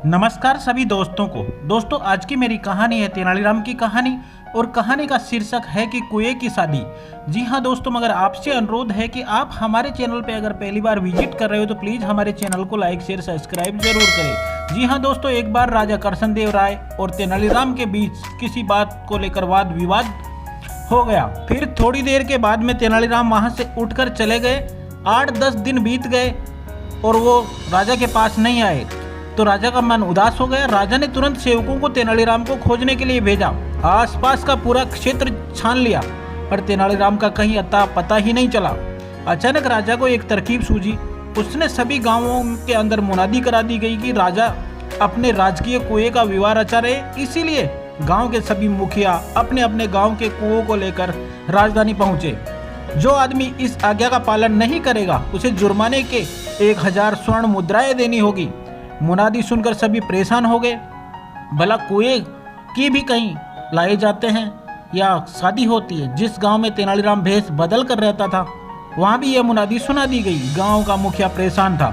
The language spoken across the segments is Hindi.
नमस्कार सभी दोस्तों को। दोस्तों आज की मेरी कहानी है तेनालीराम की कहानी और कहानी का शीर्षक है कि कुएं की शादी। जी हाँ दोस्तों, मगर आपसे अनुरोध है कि आप हमारे चैनल पे अगर पहली बार विजिट कर रहे हो तो प्लीज़ हमारे चैनल को लाइक शेयर सब्सक्राइब जरूर करें। जी हाँ दोस्तों, एक बार राजा कृष्णदेव राय और तेनालीराम के बीच किसी बात को लेकर वाद विवाद हो गया। फिर थोड़ी देर के बाद में तेनालीराम वहाँ से उठकर चले गए। 8-10 दिन बीत गए और वो राजा के पास नहीं आए तो राजा का मन उदास हो गया। राजा ने तुरंत सेवकों को तेनालीराम को खोजने के लिए भेजा। आसपास का पूरा क्षेत्र छान लिया पर तेनालीराम का कहीं अता पता ही नहीं चला। अचानक राजा को एक तरकीब सूझी। उसने सभी गांवों के अंदर मुनादी करा दी गई कि राजा अपने राजकीय कुएं का विवाह रचा रहे। इसीलिए गांव के सभी मुखिया अपने अपने गांव के कुओं को लेकर राजधानी पहुंचे। जो आदमी इस आज्ञा का पालन नहीं करेगा उसे जुर्माने के 1000 स्वर्ण मुद्राएं देनी होगी। मुनादी सुनकर सभी परेशान हो गए। भला कुएं की भी कहीं लाए जाते हैं या शादी होती है? जिस गांव में तेनालीराम भेष बदल कर रहता था वहां भी यह मुनादी सुना दी गई। गांव का मुखिया परेशान था।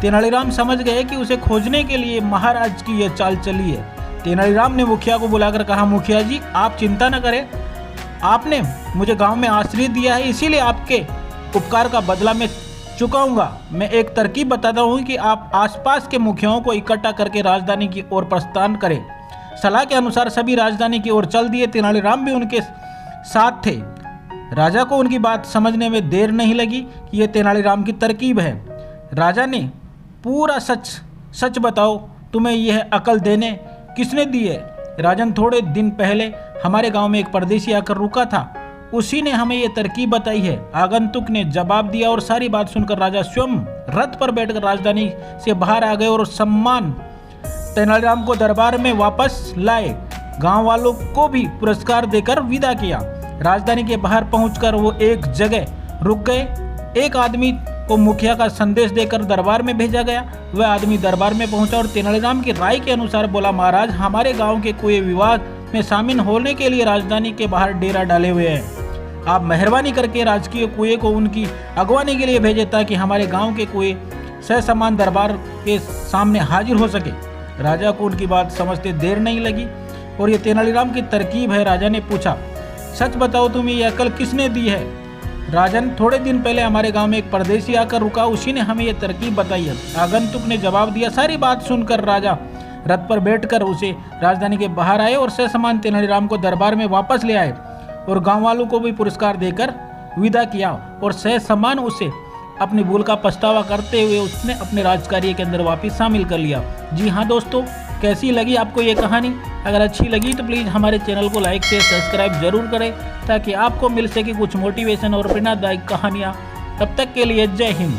तेनालीराम समझ गए कि उसे खोजने के लिए महाराज की यह चाल चली है। तेनालीराम ने मुखिया को बुलाकर कहा, मुखिया जी आप चिंता न करें, आपने मुझे गांव में आश्रय दिया है, इसीलिए आपके उपकार का बदला मैं चुकाऊंगा। मैं एक तरकीब बताता हूं कि आप आसपास के मुखियाओं को इकट्ठा करके राजधानी की ओर प्रस्थान करें। सलाह के अनुसार सभी राजधानी की ओर चल दिए। तेनालीराम भी उनके साथ थे। राजा को उनकी बात समझने में देर नहीं लगी कि यह तेनालीराम की तरकीब है। राजा ने पूरा सच बताओ, तुम्हें यह अकल देने किसने दी है? राजन, थोड़े दिन पहले हमारे गांव में एक परदेशी आकर रुका था, उसी ने हमें ये तरकीब बताई है। आगंतुक ने जवाब दिया और सारी बात सुनकर राजा स्वयं रथ पर बैठकर राजधानी से बाहर आ गए और सम्मान तेनालीराम को दरबार में वापस लाए। गांव वालों को भी पुरस्कार देकर विदा किया। राजधानी के बाहर पहुंचकर वो एक जगह रुक गए। एक आदमी को मुखिया का संदेश देकर दरबार में भेजा गया। वह आदमी दरबार में पहुंचा और तेनालीराम की राय के अनुसार बोला, महाराज हमारे गाँव के कुएं विवाद में शामिल होने के लिए राजधानी के बाहर डेरा डाले हुए हैं। आप मेहरबानी करके राजकीय कुएं को उनकी अगवानी के लिए भेजें ताकि हमारे गांव के कुएं ससम्मान दरबार के सामने हाजिर हो सके। राजा को उनकी बात समझते देर नहीं लगी और ये तेनालीराम की तरकीब है। राजा ने पूछा, सच बताओ तुम्हें ये अकल किसने दी है? राजन, थोड़े दिन पहले हमारे गांव में एक परदेशी आकर रुका, उसी ने हमें ये तरकीब बताई है। आगंतुक ने जवाब दिया। सारी बात सुनकर राजा रथ पर बैठकर उसे राजधानी के बाहर आए और ससम्मान तेनालीराम को दरबार में वापस ले आए और गांव वालों को भी पुरस्कार देकर विदा किया और ससम्मान उसे अपनी भूल का पछतावा करते हुए उसने अपने राजकार्य के अंदर वापस शामिल कर लिया। जी हाँ दोस्तों, कैसी लगी आपको ये कहानी? अगर अच्छी लगी तो प्लीज़ हमारे चैनल को लाइक शेयर सब्सक्राइब जरूर करें ताकि आपको मिल सके कुछ मोटिवेशन और प्रेरणादायक कहानियाँ। तब तक के लिए जय हिंद।